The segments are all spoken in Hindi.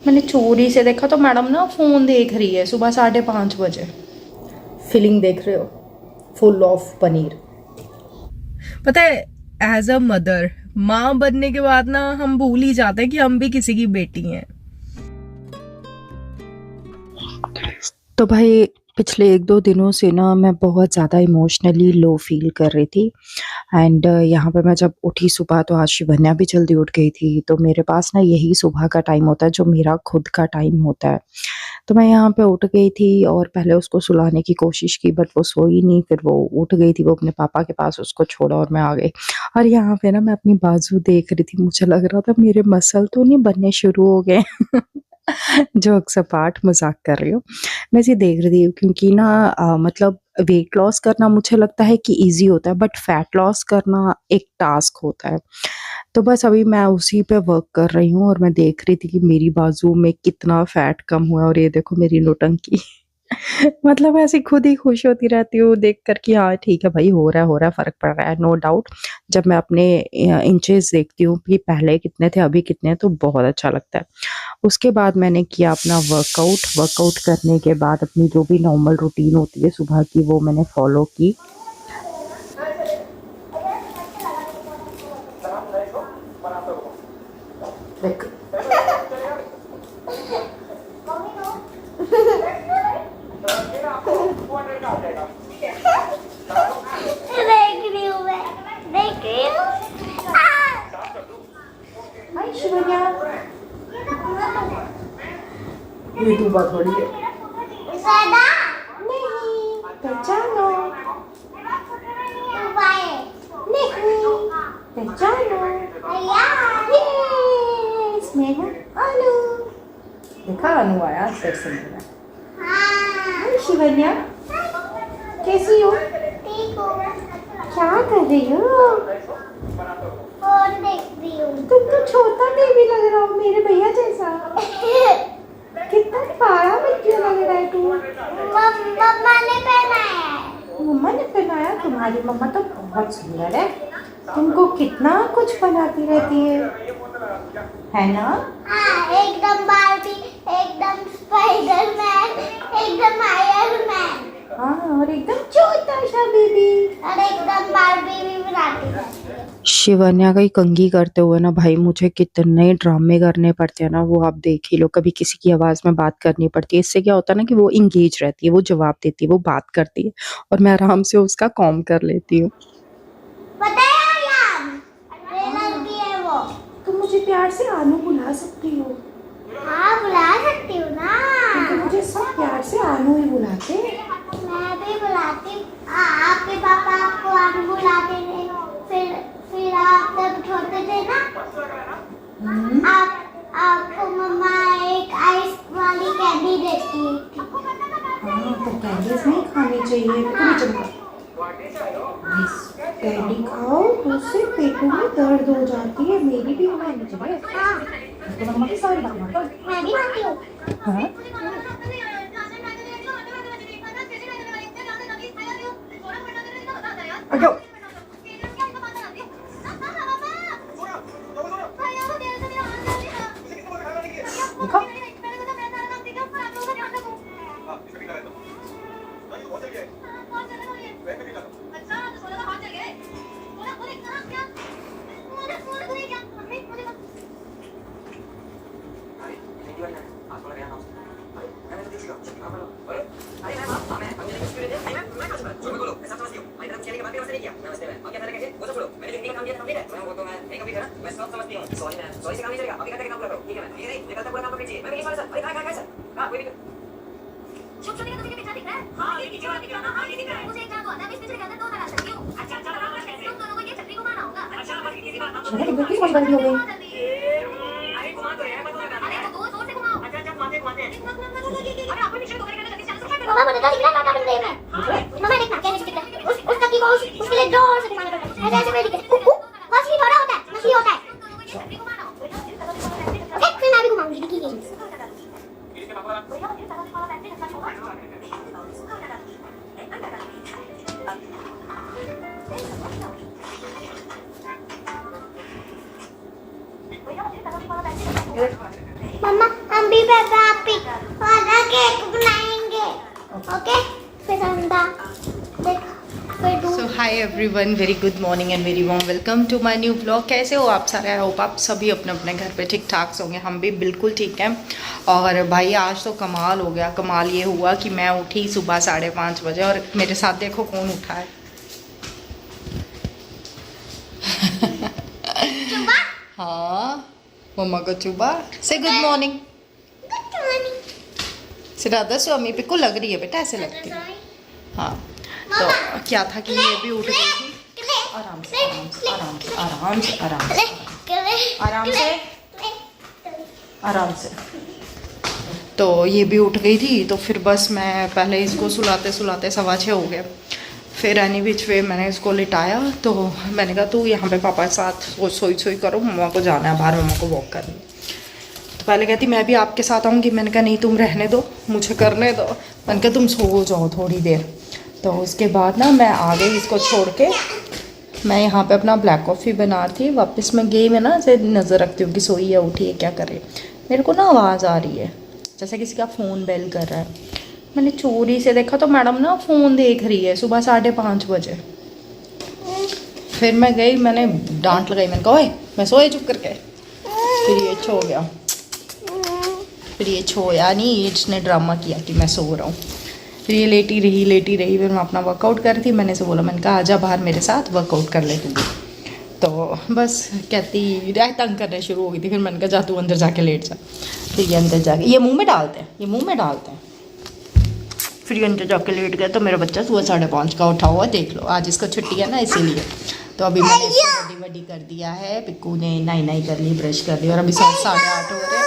मैंने चोरी से देखा तो मैडम ना फ़ोन देख रही है सुबह 5:30 बजे। फिलिंग देख रहे हो, फुल ऑफ पनीर। पता है, एज अ मदर, माँ बनने के बाद ना हम भूल ही जाते हैं कि हम भी किसी की बेटी हैं। तो भाई पिछले 1-2 दिनों से ना मैं बहुत ज़्यादा इमोशनली लो फील कर रही थी। एंड यहाँ पे मैं जब उठी सुबह तो आज शिवन्या भी जल्दी उठ गई थी, तो मेरे पास ना यही सुबह का टाइम होता है जो मेरा खुद का टाइम होता है। तो मैं यहाँ पे उठ गई थी और पहले उसको सुलाने की कोशिश की, बट वो सोई नहीं। फिर वो उठ गई थी, वो अपने पापा के पास, उसको छोड़ा और मैं आ गई। और यहाँ पे ना मैं अपनी बाजू देख रही थी, मुझे लग रहा था मेरे मसल तो नहीं बनने शुरू हो गए। जोक्स अपार्ट, मजाक कर रही हूँ। मैं इसे देख रही थी क्योंकि ना मतलब वेट लॉस करना मुझे लगता है कि ईज़ी होता है, बट फैट लॉस करना एक टास्क होता है। तो बस अभी मैं उसी पे वर्क कर रही हूँ और मैं देख रही थी कि मेरी बाजू में कितना फैट कम हुआ है और ये देखो मेरी नौटंकी। मतलब ऐसे खुद ही खुश होती रहती हूँ देख कर कि हाँ ठीक है भाई, हो रहा है, फ़र्क पड़ रहा है, नो डाउट। जब मैं अपने इंचेस देखती हूँ कि पहले कितने थे अभी कितने हैं, तो बहुत अच्छा लगता है। उसके बाद मैंने किया अपना वर्कआउट करने के बाद अपनी जो भी नॉर्मल रूटीन होती है सुबह की, वो मैंने फॉलो की। देख, देख रही हूँ। हाय शिवन्या, ये दूबा थोड़ी है। सदा नहीं, पहचानो। नहीं, पहचानो। ये इसमें है अनु। देखा, अनु आया फिर से मिला। हाय शिवन्या, कैसी हो? ठीक हो? क्या कर रही हो? फोन देख रही हूँ। तुम तो छोटा बेबी लग रहा हो, मेरे भैया जैसा। कितना पारा बच्चा लग रहा है तू। मम्मा ने पहनाया है। मम्मा ने पहनाया? तुम्हारी मम्मा तो बहुत सुंदर है, तुमको कितना कुछ बनाती रहती है ना? हाँ, एकदम बार्बी, एकदम स्पाइडरमैन, एकदम आयरन मैन हाँ, और एकदम छोटा सा बेबी, और एकदम बार्बी भी बनाती है। शिवन्या का ही कंघी करते हुए ना भाई मुझे कितने ड्रामे करने पड़ते हैं ना, वो आप देख ही लो। कभी किसी की आवाज में बात करनी पड़ती है, इससे क्या होता है ना कि वो इंगेज रहती है, वो जवाब देती है, वो बात करती है और मैं आराम से उसका कॉम कर लेती हूँ। पता है यार, ट्रेनर की है वो। तुम मुझे प्यार से आनू बुला सकती हो। हाँ, बुला सकती हूँ ना। क्योंकि मुझे सब प्यार से आनू ही बुलाते हैं। मैं भी बुलाती हूँ। आपके पापा आपको आनू बुलाते थे, फिर आप जब छोटे थे ना, आपको मम्मा एक आइस वाली कैंडी देती थी। हाँ, तो कैंडीज नहीं खानी चाहिए, पूरी चमका। कैंडी खाओ तो उससे पेटों में दर्द हो जाती है, मेरी भी खानी चाहिए। हाँ, तो मम्मा की सारी बात मानो। मैं भी खाती हूँ। हाँ, अयो, देखो। तुम किस बड़ी बड़ी हो गई? मम्मा मुझे तो दिख रहा है काका बन गए मैं। मम्मा देखना कैसे दिख रहा है। उसका की वो उसके लिए जोर से घुमाना पड़ता है। ऐसे में दिखे। मछली थोड़ा होता है, मछली होता है। ओके, फिर मैं भी घुमाऊंगी दिखी गई। मम्मा हम भी अभी पेपा पिग वाला केक बनाएंगे। ओके, फिर अंडा देख, फिर दूध। So hi everyone, very good morning and very warm welcome to my new blog. कैसे हो आप सारे? आई होप आप सभी अपने अपने घर पे ठीक ठाक होंगे। हम भी बिल्कुल ठीक हैं। और भाई आज तो कमाल हो गया। कमाल ये हुआ कि मैं उठी सुबह 5:30 बजे और मेरे साथ देखो कौन उठा है। हाँ, मम्मा को चुबा से good morning. Good morning. Shraddha Swami पे को लग रही है बेटा, ऐसे लगती है। हाँ, तो क्या था कि ये भी उठ गई थी। आराम से आराम से आराम से आराम से आराम से आराम से आराम से। तो ये भी उठ गई थी। तो फिर बस मैं पहले इसको सुलाते सुलाते 6:15 हो गया। फिर एनी विच वे मैंने इसको लिटाया। तो मैंने कहा तू यहाँ पे पापा के साथ सोई करो, मम्मा को जाना है बाहर, मम्मा को वॉक करनी। तो पहले कहती मैं भी आपके साथ आऊँगी। मैंने कहा नहीं, तुम रहने दो, मुझे करने दो। मैंने कहा तुम सो जाओ थोड़ी देर। तो उसके बाद ना मैं आ गई इसको छोड़ के। मैं यहाँ पे अपना ब्लैक कॉफ़ी बना रही थी। वापस मैं गई, मैं ना ऐसे नज़र रखती हूँ कि सोई है, उठी है, क्या करे। मेरे को ना आवाज़ आ रही है जैसे किसी का फ़ोन बेल कर रहा है। मैंने चोरी से देखा तो मैडम ना फ़ोन देख रही है सुबह 5:30 बजे। फिर मैं गई, मैंने डांट लगाई। मैंने कहा ओए मैं सोए चुप करके। फिर ये छो गया। फिर ये छोया नहीं, इसने ड्रामा किया कि मैं सो रहा हूँ। फिर ये लेटी रही। फिर मैं अपना वर्कआउट कर रही थी। मैंने से बोला, मैंने कहा आजा बाहर मेरे साथ वर्कआउट कर ले तू। तो बस कहती तंग करने शुरू हो गई थी। फिर मैंने कहा जा तू अंदर जाके लेट जा। फिर ये अंदर जाके ये मुंह में डालते हैं। फिर ये अंदर जाके लेट गया। तो मेरा बच्चा सुबह 5:30 का उठा हुआ, देख लो। आज इसको छुट्टी है ना, इसीलिए। तो अभी मैंने इसको रेडी कर दिया है। पिक्कू ने नाई कर ली, ब्रश कर ली और अभी 8:30 हो रहे हैं।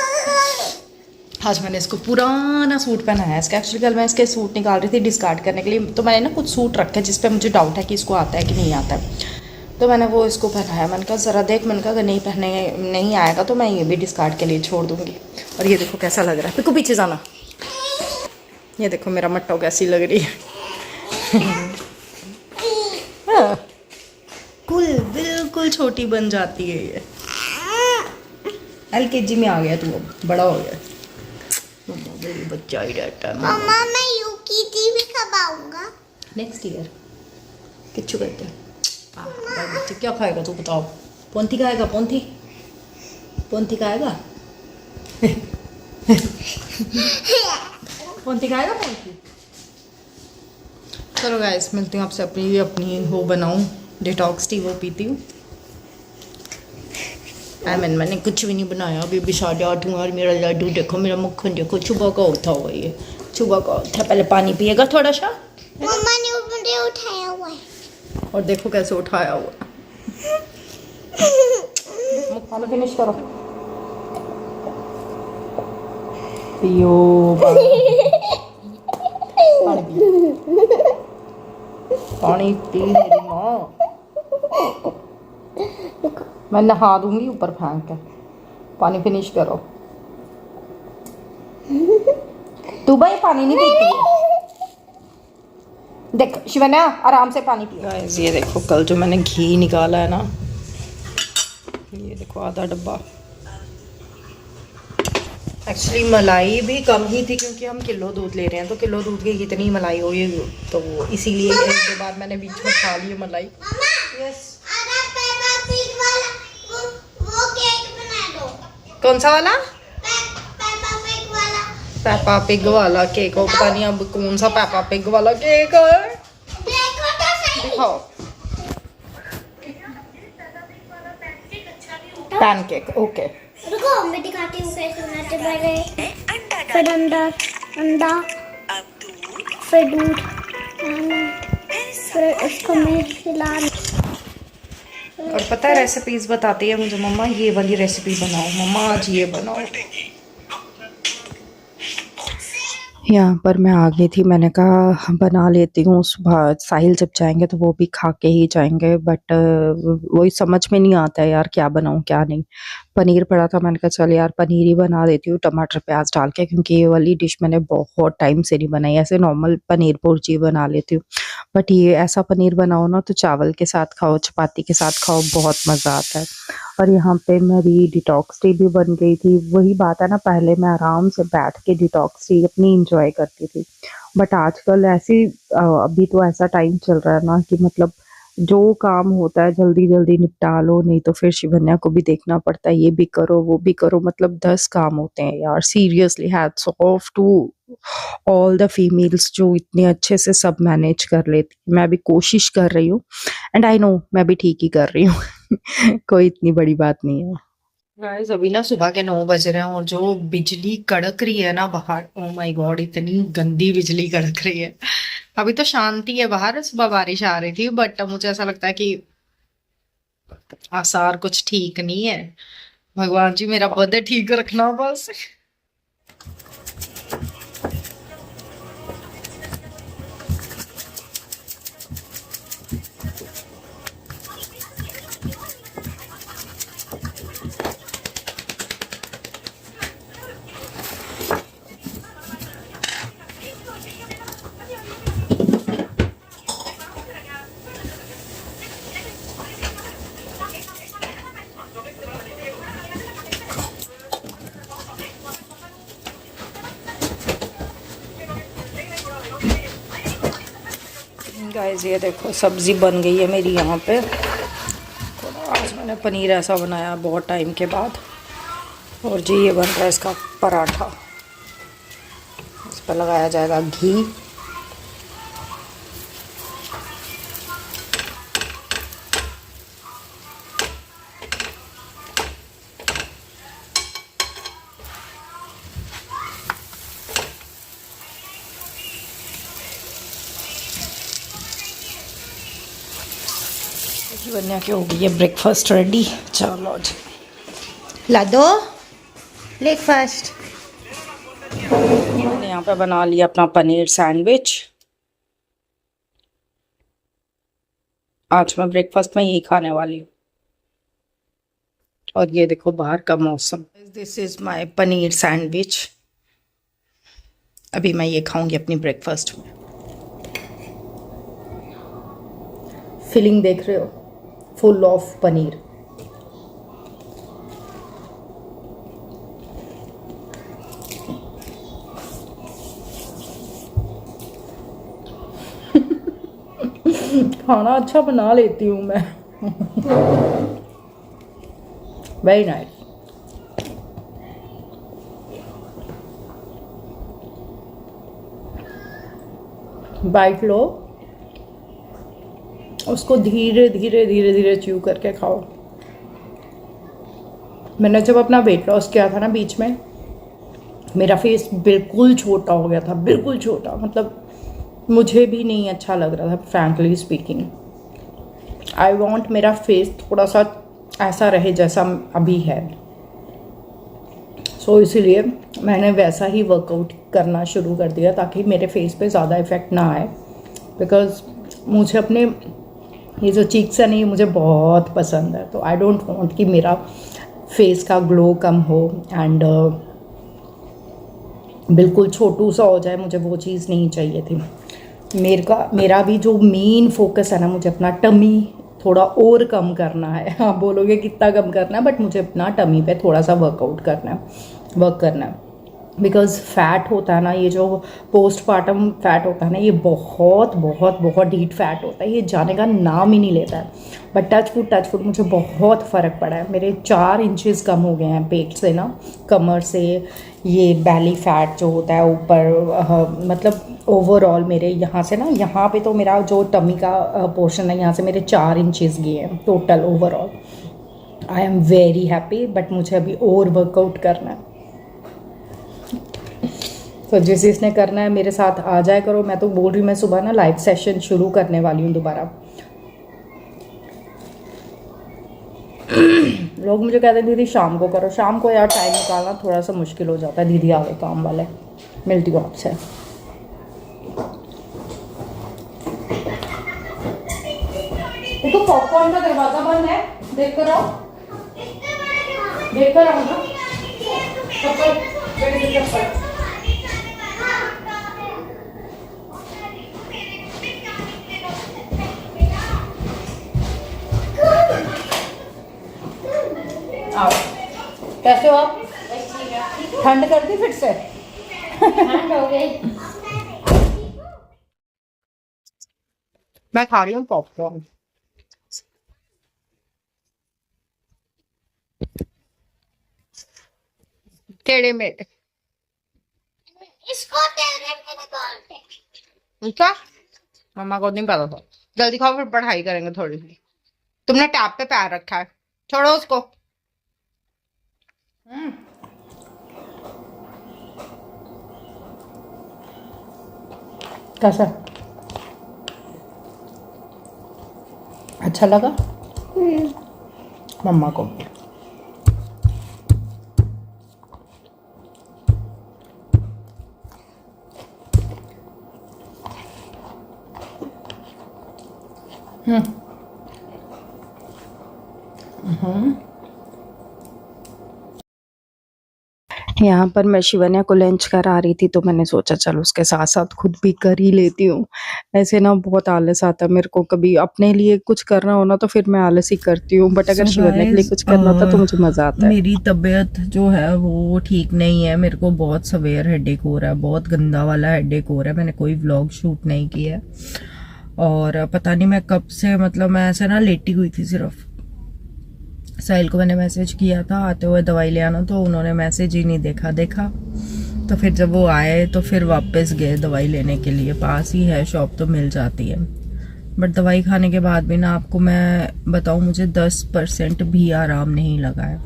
आज मैंने इसको पुराना सूट पहनाया है। इसका एक्चुअली कल मैं इसके सूट निकाल रही थी डिस्कार्ड करने के लिए। तो मैंने ना कुछ सूट रखे जिस पे मुझे डाउट है कि इसको आता है कि नहीं आता है। तो मैंने वो इसको पहनाया। मैंने कहा ज़रा देख, मैंने कहा अगर नहीं आएगा तो मैं ये भी डिस्कार्ड के लिए छोड़ दूँगी। और ये देखो कैसा लग रहा है। पिक्कू पीछे जाना। ये देखो मेरा मट्टो कैसी लग रही है। हाँ, बिल्कुल छोटी बन जाती है ये। LKG में आ गया तू, अब बड़ा हो गया। मेरी बच्चा ही रहता है। मम्मा मैं यूकी भी खवाऊंगा नेक्स्ट ईयर। किच्चू कहते हैं बच्चे। क्या खाएगा तू बताओ? पोंथी खाएगा? पोंथी खाएगा? पोंथी खाएगा? चलो गाइस, मिलती हूँ आपसे। अपनी वो बनाऊँ डिटॉक्स टी, वो पीती हूँ। मैंने कुछ भी नहीं बनाया अभी। 8:30 हुआ और मेरा लड्डू देखो, मेरा मक्खन देखो, सुबह का उठा हुआ ये। सुबह का उठा, पहले पानी पिएगा थोड़ा सा। मम्मा ने मुझे उठाया हुआ है। और देखो कैसे उठाया हुआ। पानी फिनिश करो। पियो पानी पी मेरी माँ। मैं नहा दूंगी ऊपर फेंक के। पानी फिनिश करो। तू भाई पानी नहीं पीती है। देख शिवन्या, आराम से पानी पियो। गाइस ये देखो कल जो मैंने घी निकाला है ना, ये देखो आधा डब्बा। एक्चुअली मलाई भी कम ही थी क्योंकि हम किलो दूध ले रहे हैं। तो किलो दूध की कितनी मलाई होगी, तो इसीलिए इसके बाद मैंने बीच में खा ली मलाई। यस, वो केक बना दो। कौन सा वाला? पेपा पिग वाला केक। और पता नहीं अब कौन सा पेपा पिग वाला केक है। देखो तो सही। दिखाओ। Pancake, okay. रुको मैं दिखाती हूँ कैसे बनाते। पहले फिर अंडा फिर दूध, फिर इसको मैं हिला। और पता है रेसिपीज बताती है मुझे मम्मा, ये वाली रेसिपी बनाओ मम्मा, आज ये बनाओ। यहाँ पर मैं आ गई थी। मैंने कहा बना लेती हूँ, सुबह साहिल जब जाएंगे तो वो भी खा के ही जाएंगे। बट वही समझ में नहीं आता है यार, क्या बनाऊँ क्या नहीं। पनीर पड़ा था, मैंने कहा चल यार पनीर ही बना देती हूँ टमाटर प्याज डाल के, क्योंकि ये वाली डिश मैंने बहुत टाइम से नहीं बनाई। ऐसे नॉर्मल पनीर भुर्जी बना लेती हूँ, बट ये ऐसा पनीर बनाओ ना तो चावल के साथ खाओ, चपाती के साथ खाओ, बहुत मज़ा आता है। और यहाँ पे मेरी डिटॉक्स टी भी बन गई थी। वही बात है ना, पहले मैं आराम से बैठ के डिटॉक्स टी अपनी एंजॉय करती थी, बट आजकल ऐसी अभी तो ऐसा टाइम चल रहा है ना कि मतलब जो काम होता है जल्दी जल्दी निपटा लो, नहीं तो फिर शिवन्या को भी देखना पड़ता है, ये भी करो वो भी करो, मतलब 10 काम होते हैं यार। Seriously hats off to all the females जो इतने अच्छे से सब मैनेज कर लेती। मैं भी कोशिश कर रही हूँ, एंड आई नो मैं भी ठीक ही कर रही हूँ। कोई इतनी बड़ी बात नहीं है। गाइस अभी ना सुबह के 9 बज रहे हैं और जो बिजली कड़क रही है ना बाहर, ओ माय गॉड इतनी गंदी बिजली कड़क रही है। अभी तो शांति है बाहर, सुबह बारिश आ रही थी बट मुझे ऐसा लगता है कि आसार कुछ ठीक नहीं है। भगवान जी मेरा बर्थडे ठीक रखना बस। गाइस ये देखो सब्जी बन गई है मेरी यहाँ पे। आज मैंने पनीर ऐसा बनाया बहुत टाइम के बाद, और जी ये बन रहा है इसका पराठा। इस पर लगाया जाएगा घी। बनने की हो गई है ब्रेकफास्ट रेडी। चलो जी ला दो ब्रेकफास्ट। मैंने यहाँ पे बना लिया अपना पनीर सैंडविच। आज मैं ब्रेकफास्ट में यही खाने वाली हूँ। और ये देखो बाहर का मौसम। This is my paneer sandwich. अभी मैं ये खाऊंगी अपनी ब्रेकफास्ट में। फिलिंग देख रहे हो, फुल ऑफ पनीर। खाना अच्छा बना लेती हूँ मैं। Very nice. बाइट लो, उसको धीरे धीरे धीरे धीरे च्यू करके खाओ। मैंने जब अपना वेट लॉस किया था ना बीच में, मेरा फेस बिल्कुल छोटा हो गया था, बिल्कुल छोटा, मतलब मुझे भी नहीं अच्छा लग रहा था फ्रैंकली स्पीकिंग। आई वॉन्ट मेरा फेस थोड़ा सा ऐसा रहे जैसा अभी है। सो इसीलिए मैंने वैसा ही वर्कआउट करना शुरू कर दिया ताकि मेरे फेस पे ज़्यादा इफ़ेक्ट ना आए। बिकॉज मुझे अपने ये जो चीक्स है ना, ये मुझे बहुत पसंद है। तो आई डोंट वांट कि मेरा फेस का ग्लो कम हो एंड बिल्कुल छोटू सा हो जाए। मुझे वो चीज़ नहीं चाहिए थी। मेरा भी जो मेन फोकस है ना, मुझे अपना टमी थोड़ा और कम करना है। आप बोलोगे कितना कम करना है, बट मुझे अपना टमी पे थोड़ा सा वर्क करना है। बिकॉज फैट होता है ना, ये जो पोस्टपार्टम फैट होता है ना, ये बहुत बहुत बहुत डीट फैट होता है। ये जाने का नाम ही नहीं लेता है। बट टच फुट मुझे बहुत फ़र्क पड़ा है। मेरे 4 इंचेस कम हो गए हैं पेट से ना, कमर से। ये बैली फैट जो होता है ऊपर, मतलब ओवरऑल मेरे यहाँ से ना, यहाँ पे तो मेरा जो टमी का पोर्शन है, यहाँ से मेरे 4 इंचेस गए हैं total overall. I am very happy, but मुझे अभी और वर्कआउट करना है। तो जिसने करना है मेरे साथ आ जाए करो। मैं तो बोल रही हूँ, मैं सुबह ना लाइव सेशन शुरू करने वाली हूँ दोबारा। लोग मुझे कहते हैं दीदी शाम को करो। शाम को यार टाइम निकालना थोड़ा सा मुश्किल हो जाता है। दीदी आ गए काम वाले। मिलती हूँ आपसे। देखो पॉपकॉर्न का दरवाजा बंद है, देख कर आओ, देख कर आओ ना। चप्पल कैसे हो आप? ठंड कर दी फिर से? ठंड हो गई। मैं खा रही हूँ पॉपकॉर्न। टेढ़े मेढ़े। इसको तेरे मेरे बोलते। अच्छा, मम्मा को नहीं पता था। जल्दी खाओ फिर पढ़ाई करेंगे थोड़ी सी। तुमने टैब पे पैर रखा है, छोड़ो उसको। कैसा? अच्छा लगा? मम्मा को भी। यहाँ पर मैं शिवन्या को लंच करा रही थी, तो मैंने सोचा चलो उसके साथ-साथ खुद भी कर ही लेती हूँ। ऐसे ना बहुत आलस आता है मेरे को, कभी अपने लिए कुछ करना हो ना तो फिर मैं आलस ही करती हूँ, बट अगर शिवन्या के लिए कुछ करना होता तो मुझे मज़ा आता है। मेरी तबीयत जो है वो ठीक नहीं है। मेरे को बहुत सवेयर हेडेक हो रहा है, बहुत गंदा वाला हेडेक हो रहा है। मैंने कोई व्लॉग शूट नहीं किया है और पता नहीं मैं कब से, मतलब मैं ऐसे ना लेटी हुई थी सिर्फ। साहिल को मैंने मैसेज किया था आते हुए दवाई ले आना, तो उन्होंने मैसेज ही नहीं देखा। तो फिर जब वो आए तो फिर वापस गए दवाई लेने के लिए। पास ही है शॉप, तो मिल जाती है। बट दवाई खाने के बाद भी ना, आपको मैं बताऊं, मुझे 10% भी आराम नहीं लगा है।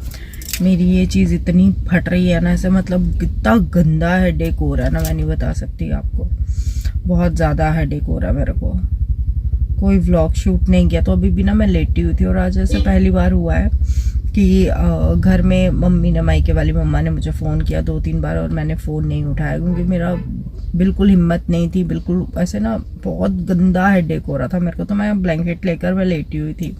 मेरी ये चीज़ इतनी फट रही है ना, ऐसे मतलब कितना गंदा हेडेक हो रहा है ना, मैं नहीं बता सकती आपको। बहुत ज़्यादा हेडेक हो रहा है मेरे को। कोई व्लॉग शूट नहीं किया, तो अभी भी ना मैं लेटी हुई थी। और आज ऐसे पहली बार हुआ है कि घर में मम्मी ने, मायके वाली मम्मा ने मुझे फ़ोन किया 2-3 बार और मैंने फ़ोन नहीं उठाया, क्योंकि मेरा बिल्कुल हिम्मत नहीं थी। बिल्कुल ऐसे ना बहुत गंदा हेडेक हो रहा था मेरे को। तो मैं ब्लैंकेट लेकर मैं लेटी हुई थी।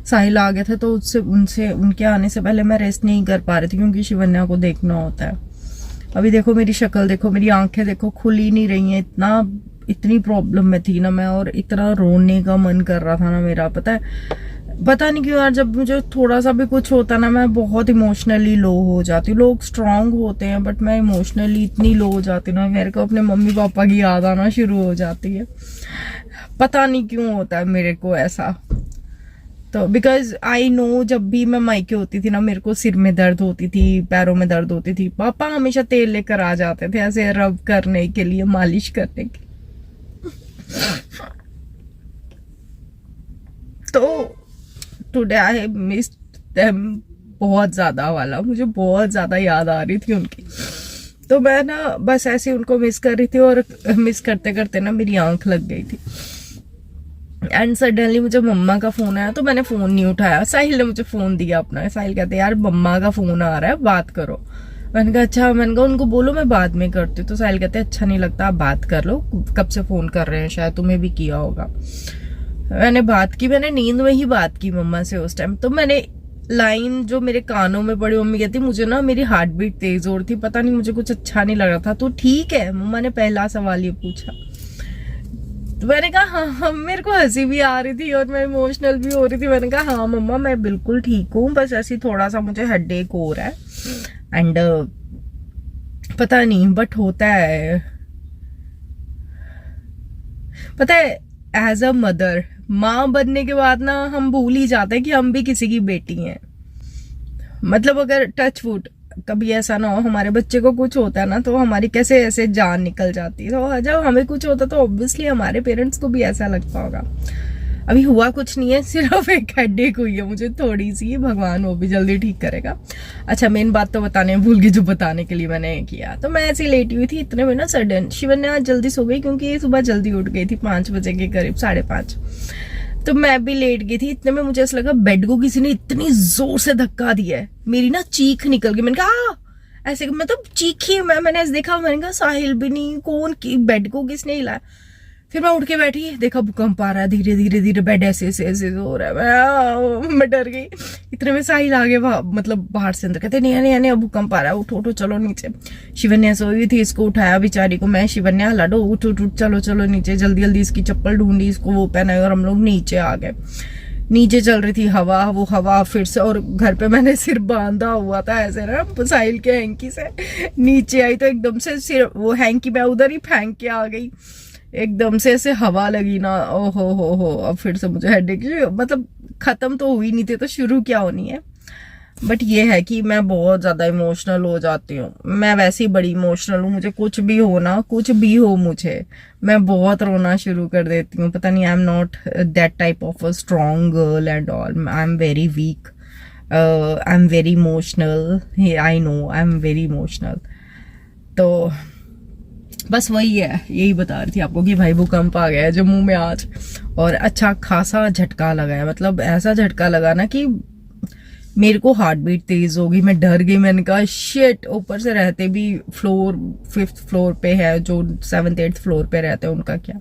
साहिल आ गए थे, तो उनके आने से पहले मैं रेस्ट नहीं कर पा रही थी, क्योंकि शिवन्या को देखना होता है। अभी देखो मेरी शक्ल देखो, मेरी आंखें देखो, खुल ही नहीं रही हैं। इतनी प्रॉब्लम में थी ना मैं, और इतना रोने का मन कर रहा था ना मेरा। पता नहीं क्यों यार, जब मुझे थोड़ा सा भी कुछ होता ना, मैं बहुत इमोशनली लो हो जाती हूँ। लोग स्ट्रांग होते हैं, बट मैं इमोशनली इतनी लो हो जाती हूँ ना, मेरे को अपने मम्मी पापा की याद आना शुरू हो जाती है। पता नहीं क्यों होता है मेरे को ऐसा। तो बिकॉज आई नो, जब भी मैं मायके होती थी ना, मेरे को सिर में दर्द होती थी, पैरों में दर्द होती थी। पापा हमेशा तेल लेकर आ जाते थे ऐसे रब करने के लिए, मालिश करने के। तो टुडे आई मिस्ड देम बहुत ज्यादा वाला। मुझे बहुत ज्यादा याद आ रही थी उनकी। तो मैं ना बस ऐसे उनको मिस कर रही थी, और मिस करते करते ना मेरी आंख लग गई थी। एंड सडनली मुझे मम्मा का फोन आया, तो मैंने फोन नहीं उठाया। साहिल ने मुझे फोन दिया अपना। साहिल कहते यार मम्मा का फोन आ रहा है, बात करो। मैंने कहा अच्छा। मैंने कहा उनको बोलो मैं बाद में करती हूँ। तो साहिल कहते अच्छा नहीं लगता, आप बात कर लो, कब से फोन कर रहे हैं, शायद तुम्हें भी किया होगा। मैंने बात की, मैंने नींद में ही बात की मम्मा से उस टाइम। तो मैंने लाइन जो मेरे कानों में पड़ी, मम्मी कहती मुझे ना मेरी हार्ट बीट तेज हो रही थी, पता नहीं मुझे कुछ अच्छा नहीं लग रहा था। तो ठीक है, मम्मा ने पहला सवाल ये पूछा। तो मैंने कहा हाँ। मेरे को हंसी भी आ रही थी और मैं इमोशनल भी हो रही थी। मैंने कहा हाँ मम्मा मैं बिल्कुल ठीक हूँ, बस ऐसी थोड़ा सा मुझे हेडेक हो रहा है। एंड पता नहीं, बट होता है। पता है, एज अ मदर, माँ बनने के बाद ना हम भूल ही जाते हैं कि हम भी किसी की बेटी हैं। मतलब अगर टच वुड कभी ऐसा ना हो हमारे बच्चे को कुछ होता है ना, तो हमारी कैसे ऐसे जान निकल जाती है। तो जब हमें कुछ होता तो ऑब्वियसली हमारे पेरेंट्स को भी ऐसा लगता होगा। अभी हुआ कुछ नहीं है, सिर्फ एक हेडेक हुई है मुझे थोड़ी सी, भगवान वो भी जल्दी ठीक करेगा। अच्छा, मेन बात तो बताने भूल गई जो बताने के लिए मैंने किया। तो मैं ऐसी लेटी हुई थी, इतने में ना सडन शिवन्या आज जल्दी सो गई, क्योंकि ये सुबह जल्दी उठ गई थी 5 बजे के करीब, 5:30। तो मैं भी लेट गई थी। इतने में मुझे ऐसा लगा बेड को किसी ने इतनी जोर से धक्का दिया है, मेरी ना चीख निकल गई। मैंने कहा ऐसे, मतलब चीखी मैंने ऐसे देखा, मैंने कहा साहिल भी नहीं, कौन की बेड को किसने हिलाया। फिर मैं उठ के बैठी, देखा भूकंप आ रहा है, धीरे धीरे धीरे बेड ऐसे हो रहा है। मैं डर गई। इतने में साहिल आ गया, मतलब बाहर से अंदर, कहते नहीं नहीं भूकंप आ रहा है, उठो चलो नीचे। शिवन्या सोई हुई थी, इसको उठाया बेचारी को मैं। शिवन्या लाडो उठ चलो नीचे, जल्दी जल्दी इसकी चप्पल ढूंढी, इसको वो पहनाई और हम लोग नीचे आ गए। नीचे चल रही थी हवा, वो हवा फिर से, और घर पे मैंने सिर बांधा हुआ था ऐसे ना साहिल के हैंकी से, नीचे आई तो एकदम से सिर वो हैंकी मैं उधर ही फेंक के आ गई, एकदम से ऐसे हवा लगी ना, ओ हो, अब फिर से मुझे हेडेक, मतलब खत्म तो हुई नहीं थी तो शुरू क्या होनी है। बट ये है कि मैं बहुत ज्यादा इमोशनल हो जाती हूँ, मैं वैसे ही बड़ी इमोशनल हूँ, मुझे कुछ भी हो ना, कुछ भी हो मुझे, मैं बहुत रोना शुरू कर देती हूँ। पता नहीं, I am not that type of a strong girl and all, I am very weak, I am very emotional, I know I am very emotional. तो बस वही है, यही बता रही थी आपको कि भाई भूकंप आ गया है जम्मू में आज, और अच्छा खासा झटका लगा है, मतलब ऐसा झटका लगा ना कि मेरे को हार्ट बीट तेज हो गई, मैं डर गई, मैंने कहा शिट। ऊपर से रहते भी फ्लोर 5th फ्लोर पे है, जो 7th 8th फ्लोर पे रहते हैं उनका क्या,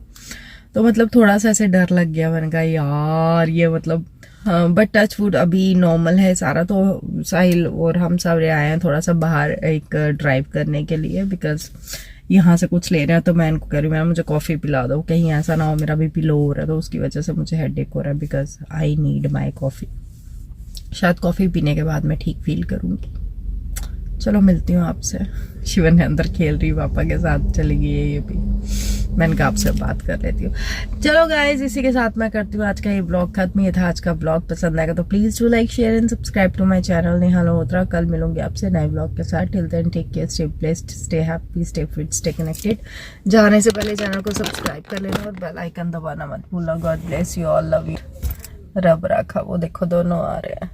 तो मतलब थोड़ा सा ऐसे डर लग गया, मैंने कहा यार ये मतलब, हाँ बट टच वुड अभी नॉर्मल है सारा। तो साहिल और हम सब आए हैं थोड़ा सा बाहर एक ड्राइव करने के लिए, बिकॉज यहाँ से कुछ ले रहे हैं, तो मैं इनको कह रही हूँ मुझे कॉफ़ी पिला दो, कहीं ऐसा ना हो मेरा बीपी लो हो रहा है तो उसकी वजह से मुझे हेडेक हो रहा है, because I need my coffee. शायद कॉफ़ी पीने के बाद मैं ठीक फील करूँगी। चलो मिलती हूँ आपसे। शिवन ने अंदर खेल रही, पापा के साथ चली गई है ये भी, मैंने कहा आपसे बात कर लेती हूँ। चलो गाइज, इसी के साथ मैं करती हूँ आज का ये ब्लॉग खत्म। ये था आज का ब्लॉग, पसंद आएगा तो please do like share and subscribe to my channel Neha Malhotra. कल मिलूंगी आपसे नए ब्लॉग के साथ। Till then take care, stay blessed, stay happy, stay fit, stay connected. जाने से पहले चैनल को सब्सक्राइब कर लेना और बेल आइकन दबाना मत भूलना। God bless you all, love you, रब रखा। वो देखो दोनों आ रहे हैं,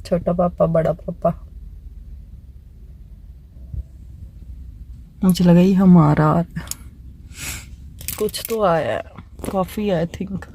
छोटा पापा बड़ा पापा। मुझे लगा ये हमारा कुछ तो आया है, कॉफी आई थिंक।